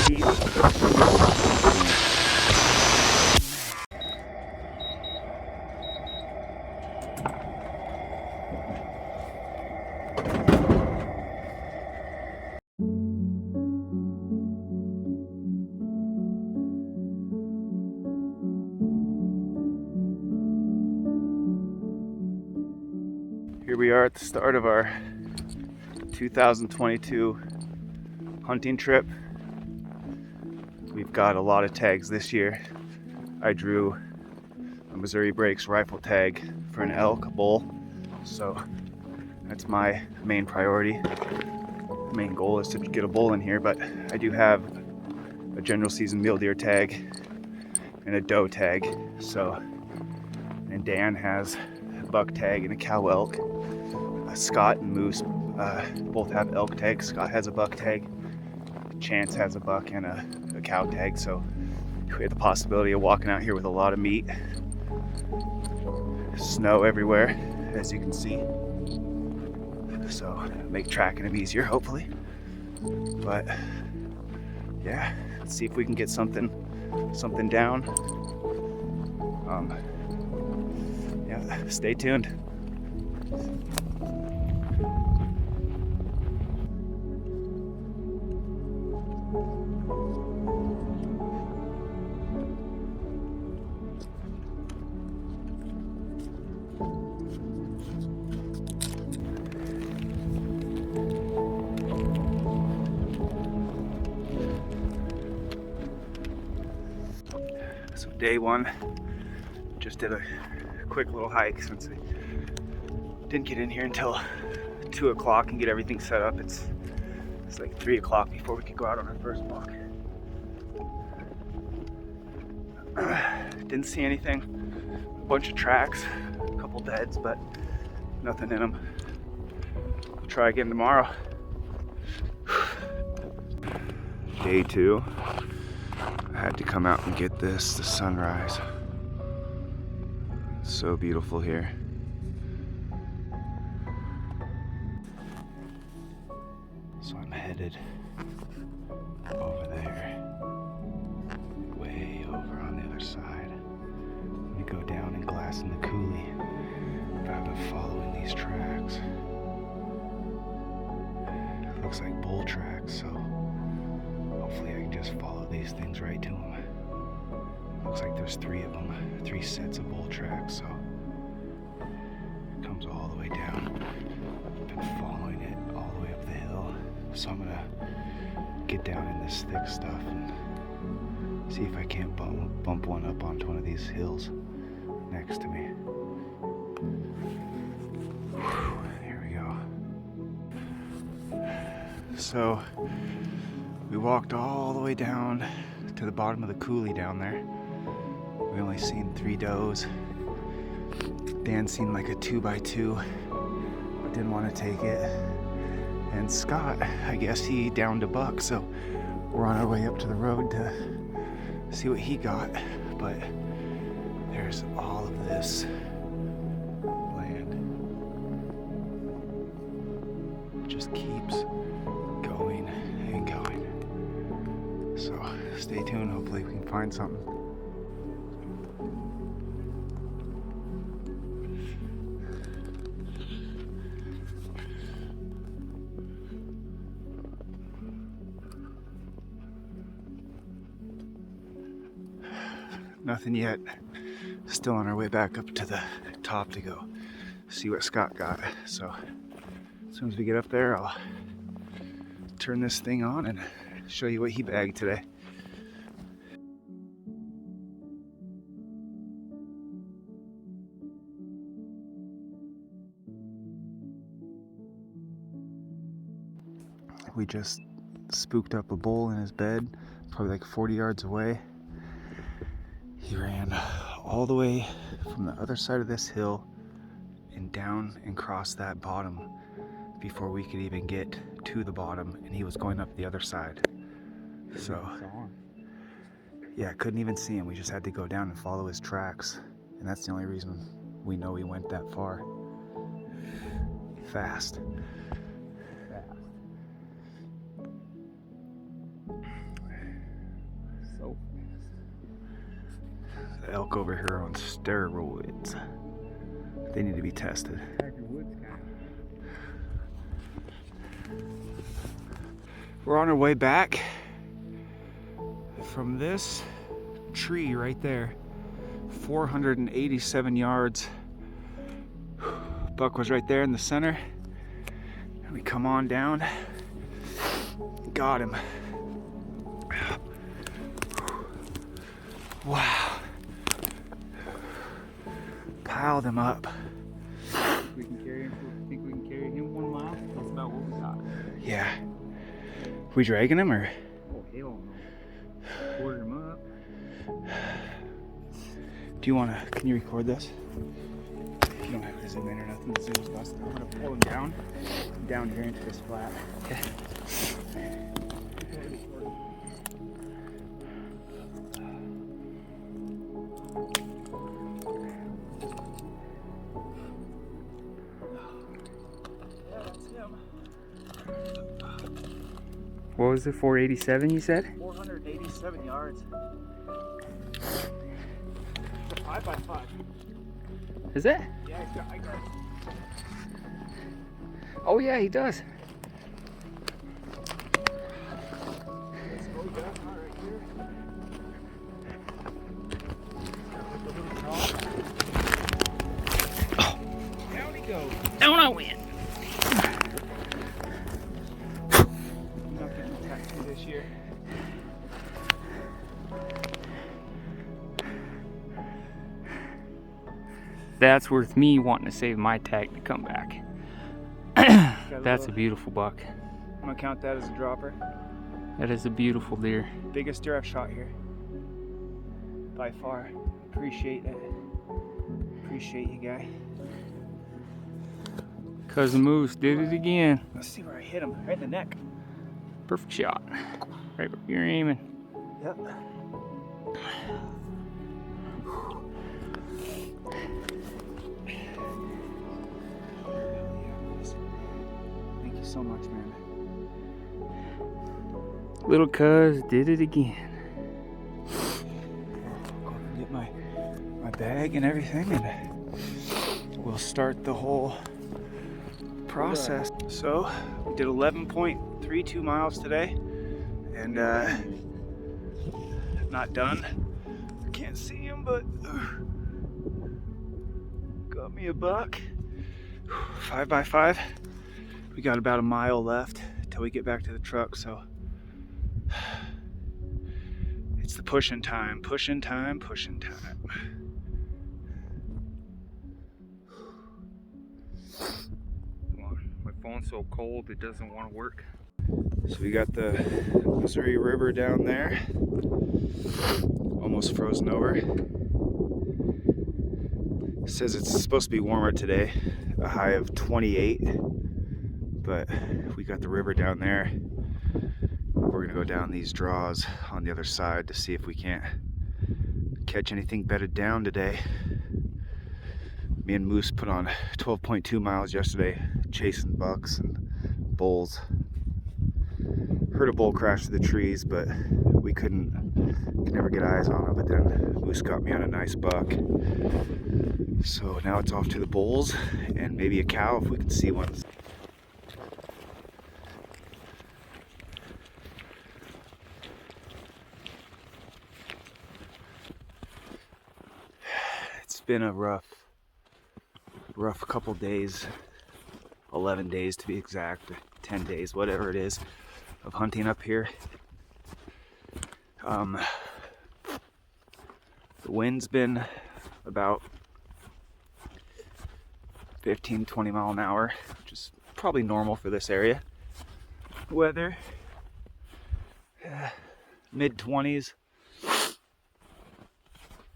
Here we are at the start of our 2022 hunting trip. We've got a lot of tags this year. I drew a Missouri Breaks rifle tag for an elk, a bull, so that's my main priority. Main goal is to get a bull in here, but I do have a general season mule deer tag and a doe tag. So, and Dan has a buck tag and a cow elk. Scott and Moose both have elk tags. Scott has a buck tag. Chance has a buck and a cow tag. So we had the possibility of walking out here with a lot of meat. Snow everywhere, as you can see. So make tracking them easier, hopefully. But yeah, let's see if we can get something down. Yeah, stay tuned. So day one, just did a quick little hike since I didn't get in here until 2 o'clock and get everything set up. It's like 3 o'clock before we could go out on our first walk. Didn't see anything. A bunch of tracks, a couple beds, but nothing in them. I'll try again tomorrow. Day two, I had to come out and get the sunrise. It's so beautiful here. So I'm headed over there, way over on the other side. I'm gonna go down and glass in the coulee, but I've been following these tracks. It looks like bull tracks, so hopefully I can just follow these things right to them. Looks like there's 3 of them, 3 sets of bull tracks, so it comes all the way down. I've been following it all the way up the hill, so I'm gonna get down in this thick stuff and see if I can't bump one up onto one of these hills next to me. Here we go. So we walked all the way down to the bottom of the coulee down there. We only seen 3 does. Dan seen like a 2x2, but didn't want to take it. And Scott, I guess he downed a buck, so we're on our way up to the road to see what he got. But there's all of this land. It just keeps going and going. So stay tuned, hopefully we can find something. Nothing yet. Still on our way back up to the top to go see what Scott got. So as soon as we get up there, I'll turn this thing on and show you what he bagged today. We just spooked up a bull in his bed, probably like 40 yards away. He ran all the way from the other side of this hill and down and crossed that bottom before we could even get to the bottom, and he was going up the other side. So yeah, couldn't even see him. We just had to go down and follow his tracks, and that's the only reason we know he went that far. Fast. So The elk over here are on steroids. They need to be tested. We're on our way back from this tree right there. 487 yards. Buck was right there in the center. And we come on down. Got him. Wow. Piled him up. we can carry him. Think we can carry him 1 mile? That's about what we got. Yeah. We dragging him or? Oh hell no. Ordered him up. Do you wanna, can you record this? You don't have to zoom in or nothing, the zoom's busted. I'm gonna pull him down here into this flat. Okay. What was it, 487 you said? 487 yards. It's a 5x5. Is it? Yeah, he's got eye guards. Oh yeah, he does. Let's go, we got him right here. Oh. Down he goes. Down I went. I'm not getting tattooed this year. That's worth me wanting to save my tag to come back. That's a beautiful buck. I'm gonna count that as a dropper. That is a beautiful deer. Biggest deer I've shot here. By far. Appreciate it. Appreciate you, guy. Cousin Moose did it again. Let's see where I hit him. Right in the neck. Perfect shot. Right where you're aiming. Yep. Thank you so much, man. Little cuz did it again. Go and get my bag and everything, and we'll start the whole process. So we did 11.32 miles today, and not done. I can't see him, but got me a buck. 5x5. We got about a mile left till we get back to the truck, so it's the pushing time, pushing time, pushing time. My phone's so cold it doesn't want to work. So we got the Missouri River down there, almost frozen over. It says it's supposed to be warmer today, a high of 28, but we got the river down there. We're gonna go down these draws on the other side to see if we can't catch anything bedded down today. Me and Moose put on 12.2 miles yesterday chasing bucks and bulls. Heard a bull crash through the trees, but we could never get eyes on him. But then Moose got me on a nice buck. So now it's off to the bulls and maybe a cow if we can see one. It's been a rough couple days, 11 days to be exact, 10 days, whatever it is, of hunting up here. The wind's been about 15-20 mile an hour, which is probably normal for this area. Weather, mid-20s,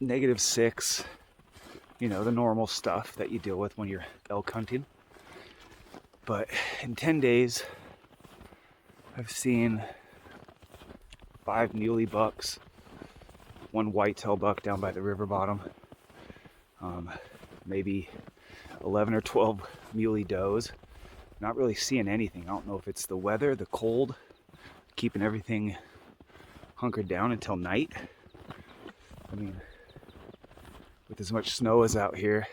-6, you know, the normal stuff that you deal with when you're elk hunting. But in 10 days, I've seen 5 muley bucks, 1 whitetail buck down by the river bottom, maybe 11 or 12 muley does. Not really seeing anything. I don't know if it's the weather, the cold, keeping everything hunkered down until night. I mean, with as much snow as out here,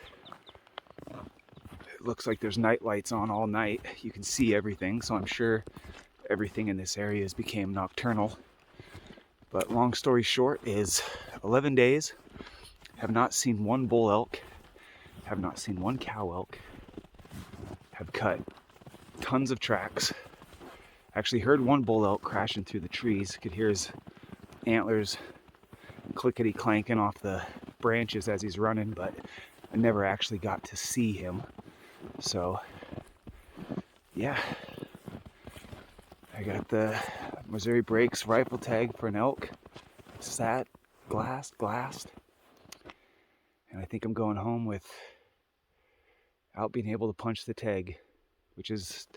it looks like there's night lights on all night. You can see everything, so I'm sure everything in this area has become nocturnal. But long story short is 11 days, have not seen one bull elk, have not seen one cow elk, have cut tons of tracks. Actually heard one bull elk crashing through the trees, could hear his antlers clickety clanking off the branches as he's running, but I never actually got to see him. So yeah, I got the Missouri Breaks rifle tag for an elk, sat, glassed, and I think I'm going home without being able to punch the tag, which is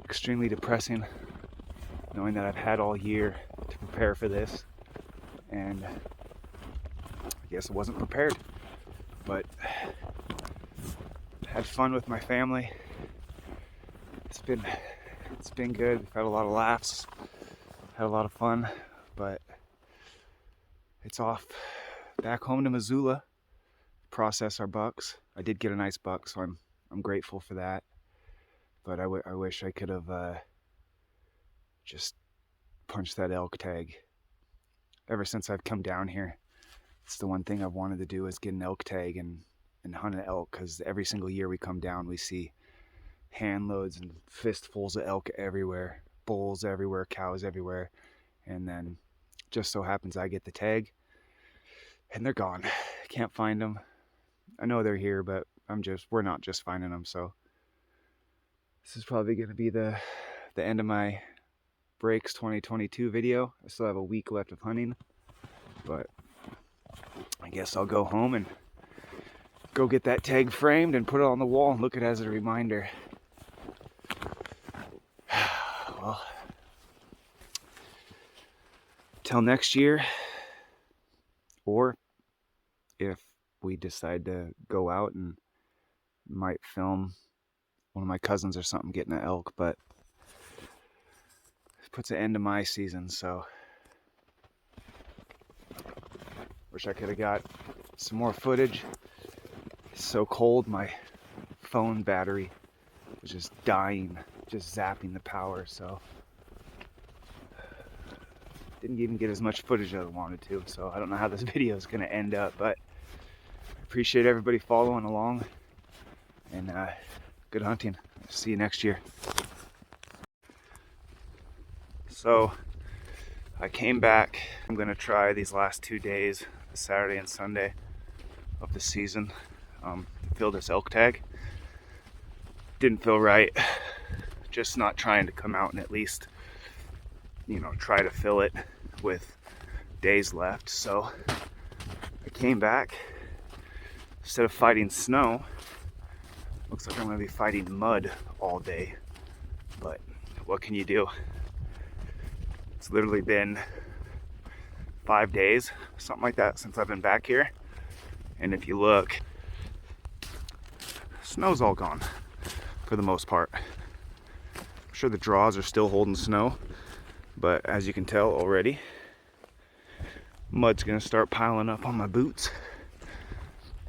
extremely depressing, knowing that I've had all year to prepare for this, and I guess I wasn't prepared, but had fun with my family. It's been good. We've had a lot of laughs, had a lot of fun, but it's off back home to Missoula, process our bucks. I did get a nice buck, so I'm grateful for that. But I wish I could have just punched that elk tag. Ever since I've come down here, it's the one thing I've wanted to do is get an elk tag and hunt an elk, because every single year we come down, we see hand loads and fistfuls of elk everywhere, bulls everywhere, cows everywhere, and then just so happens I get the tag and they're gone. Can't find them. I know they're here, but we're not just finding them. So this is probably going to be the end of my Breaks 2022 video. I still have a week left of hunting, but I guess I'll go home and go get that tag framed and put it on the wall and look at it as a reminder. Well, till next year, or if we decide to go out and might film one of my cousins or something getting an elk, but it puts an end to my season, so wish I could have got some more footage. It's so cold, my phone battery was just dying, just zapping the power, so didn't even get as much footage as I wanted to, so I don't know how this video is going to end up, but I appreciate everybody following along, and good hunting. See you next year. So I came back. I'm going to try these last 2 days, Saturday and Sunday of the season, to fill this elk tag. Didn't feel right, just not trying to come out and at least, try to fill it with days left. So I came back. Instead of fighting snow, looks like I'm going to be fighting mud all day, but what can you do? It's literally been 5 days, something like that, since I've been back here, and if you look, snow's all gone for the most part. I'm sure the draws are still holding snow, but as you can tell already, mud's gonna start piling up on my boots.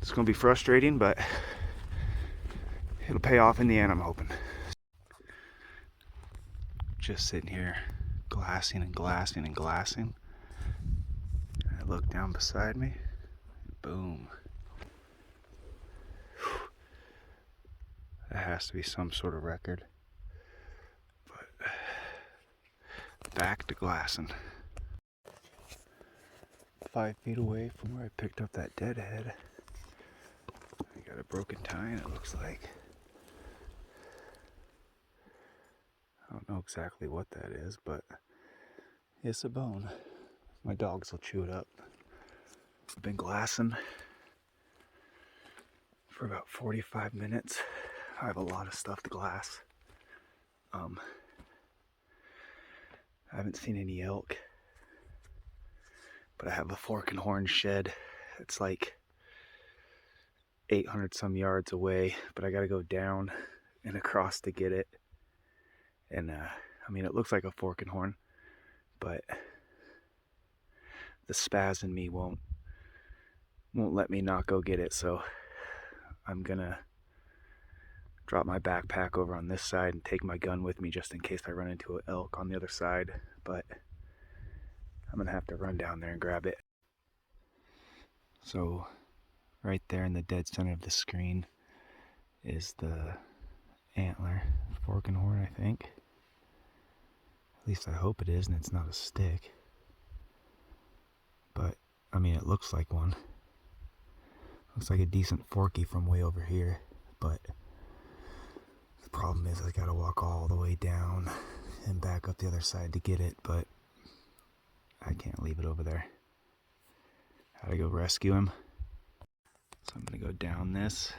It's gonna be frustrating, but it'll pay off in the end, I'm hoping. Just sitting here glassing and glassing and glassing. I look down beside me, boom. That has to be some sort of record. But back to glassing. 5 feet away from where I picked up that deadhead, I got a broken tine, it looks like. I don't know exactly what that is, but it's a bone. My dogs will chew it up. I've been glassing for about 45 minutes. I have a lot of stuff to glass. I haven't seen any elk, but I have a fork and horn shed. It's like 800 some yards away, but I gotta go down and across to get it. And it looks like a fork and horn, but the spaz in me won't let me not go get it, so I'm gonna drop my backpack over on this side and take my gun with me just in case I run into an elk on the other side, but I'm gonna have to run down there and grab it. So right there in the dead center of the screen is the antler, fork and horn, I think. At least I hope it is and it's not a stick. But, I mean, it looks like one. Looks like a decent forky from way over here, but the problem is I gotta walk all the way down and back up the other side to get it, but I can't leave it over there. Gotta go rescue him. So I'm gonna go down this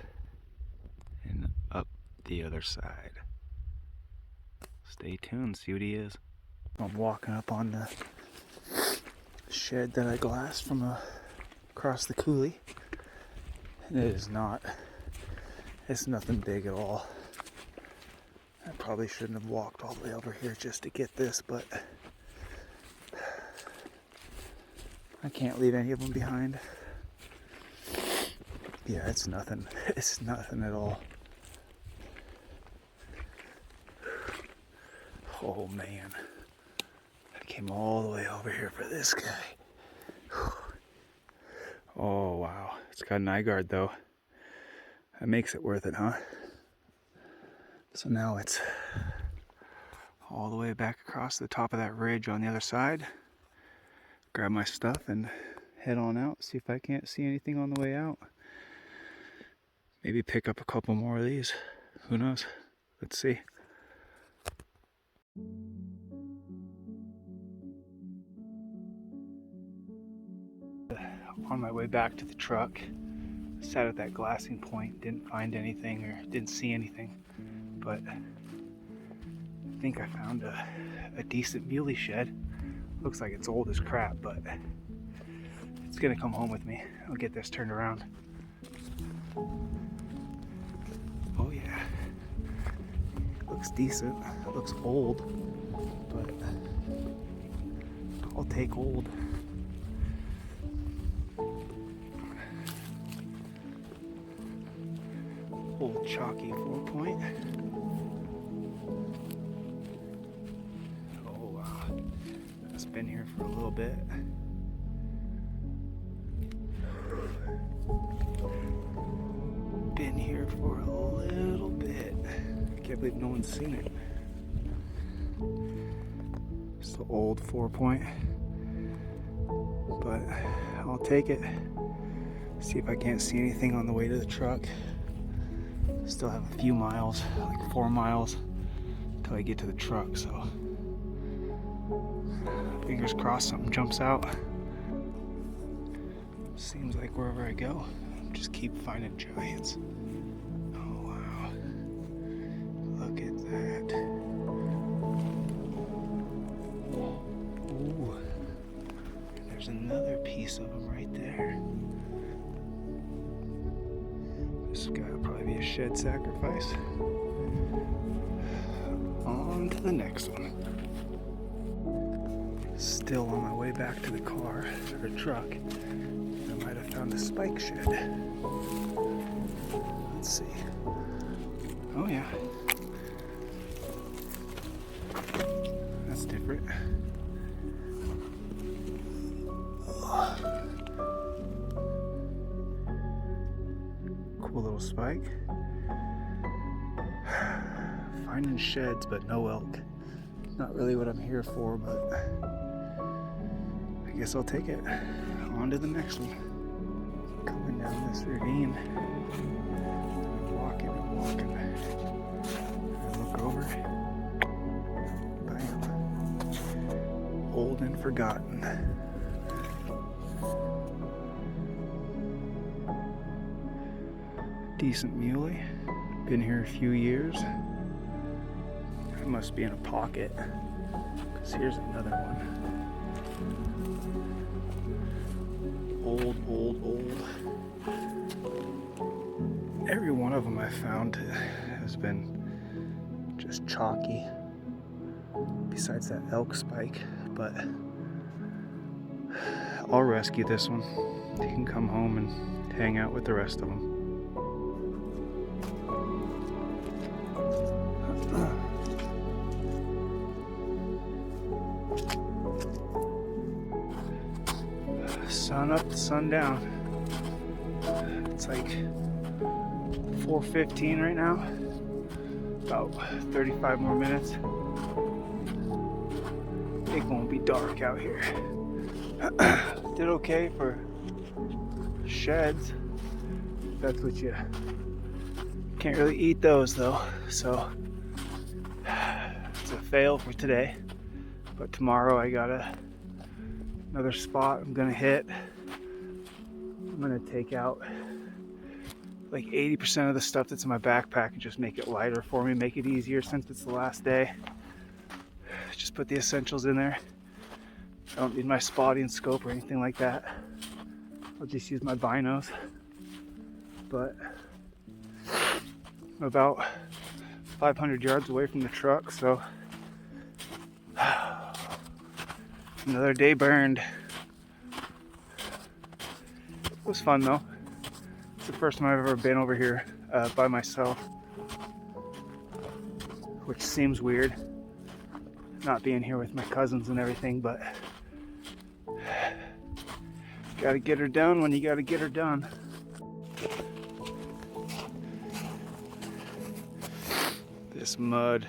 and up the other side. Stay tuned, see what he is. I'm walking up on the shed that I glassed from across the coulee. And it's nothing big at all. I probably shouldn't have walked all the way over here just to get this, but I can't leave any of them behind. Yeah, it's nothing. It's nothing at all. Oh man. I came all the way over here for this guy. Oh wow. It's got an eye guard though. That makes it worth it, huh? So now it's all the way back across the top of that ridge on the other side. Grab my stuff and head on out, see if I can't see anything on the way out. Maybe pick up a couple more of these. Who knows? Let's see. On my way back to the truck, sat at that glassing point, didn't find anything or didn't see anything, but I think I found a decent muley shed. Looks like it's old as crap, but it's gonna come home with me. I'll get this turned around. Oh yeah, looks decent. It looks old, but I'll take old. Old chalky 4-point. Oh wow, it's been here for a little bit. Been here for a little bit. I can't believe no one's seen it. It's the old 4-point, but I'll take it. See if I can't see anything on the way to the truck. Still have a few miles, like 4 miles, until I get to the truck, so fingers crossed something jumps out. Seems like wherever I go, I just keep finding giants. Oh wow, look at that. Ooh, there's another piece of them right there. This guy will probably be a shed sacrifice. On to the next one. Still on my way back to the car, or truck. I might have found a spike shed. Let's see. Oh yeah. That's different. Cool little spike. Finding sheds, but no elk. Not really what I'm here for, but I guess I'll take it. On to the next one. Coming down this ravine. Walking and walking. I look over. Bam. Old and forgotten. Decent muley. Been here a few years. It must be in a pocket, because here's another one. Old. Every one of them I found has been just chalky, besides that elk spike, but I'll rescue this one. He can come home and hang out with the rest of them. Sun up, sun down. It's like 4:15 right now. About 35 more minutes. It won't be dark out here. Did okay for sheds. That's what you can't really eat those though. So it's a fail for today. But tomorrow I got another spot I'm gonna hit. I'm gonna take out like 80% of the stuff that's in my backpack and just make it lighter for me, make it easier since it's the last day. Just put the essentials in there. I don't need my spotting scope or anything like that. I'll just use my binos. But I'm about 500 yards away from the truck, so another day burned. It was fun though. It's the first time I've ever been over here by myself, which seems weird, not being here with my cousins and everything, but gotta get her done when you gotta get her done. This mud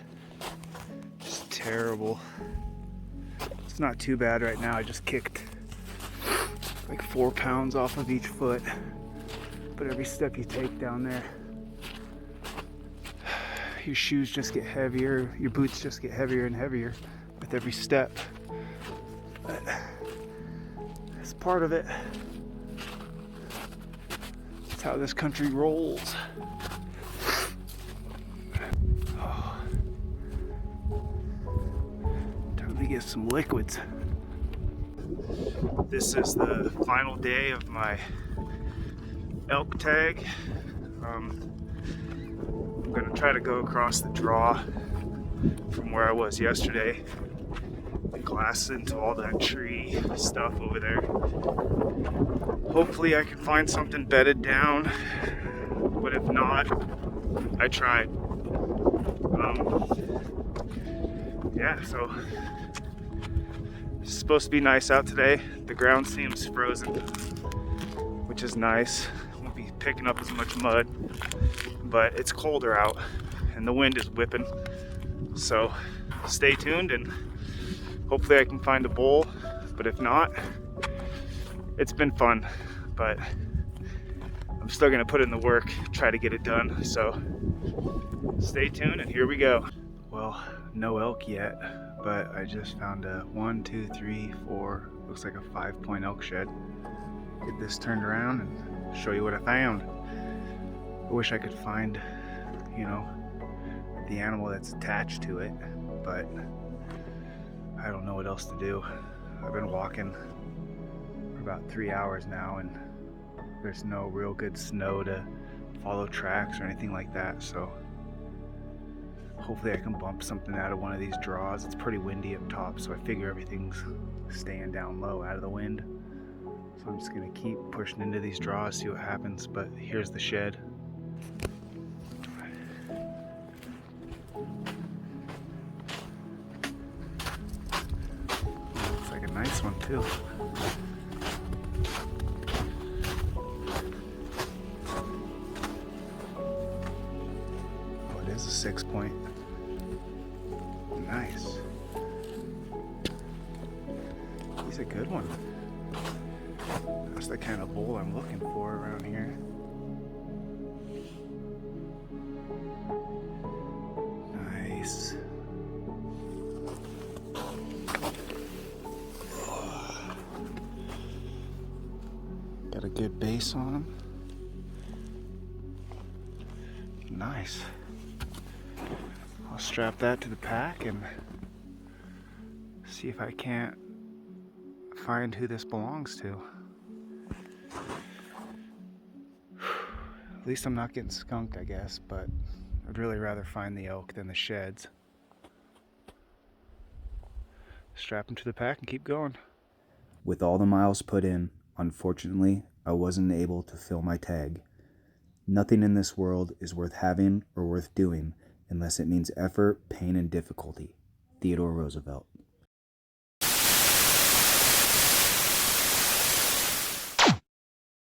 is terrible. It's not too bad right now. I just kicked like 4 pounds off of each foot. But every step you take down there, your shoes just get heavier, your boots just get heavier and heavier with every step. But it's part of it. It's how this country rolls. Oh. Time to get some liquids. This is the final day of my elk tag. I'm gonna try to go across the draw from where I was yesterday and glass into all that tree stuff over there. Hopefully I can find something bedded down, but if not, I tried. Yeah, so it's supposed to be nice out today. The ground seems frozen, which is nice. Won't be picking up as much mud, but it's colder out and the wind is whipping. So stay tuned and hopefully I can find a bull, but if not, it's been fun, but I'm still gonna put in the work, try to get it done. So stay tuned and here we go. Well, no elk yet, but I just found a 1, 2, 3, 4, looks like a 5-point elk shed. Get this turned around and show you what I found. I wish I could find, you know, the animal that's attached to it, but I don't know what else to do. I've been walking for about 3 hours now and there's no real good snow to follow tracks or anything like that, so hopefully I can bump something out of one of these draws. It's pretty windy up top, so I figure everything's staying down low out of the wind. So I'm just gonna keep pushing into these draws, see what happens, but here's the shed. Looks like a nice one too. Oh, it is a 6-point. Nice. He's a good one. That's the kind of bull I'm looking for around here. Nice. Got a good base on him. Nice. I'll strap that to the pack and see if I can't find who this belongs to. At least I'm not getting skunked, I guess, but I'd really rather find the elk than the sheds. Strap them to the pack and keep going. With all the miles put in, unfortunately, I wasn't able to fill my tag. Nothing in this world is worth having or worth doing unless it means effort, pain, and difficulty. Theodore Roosevelt.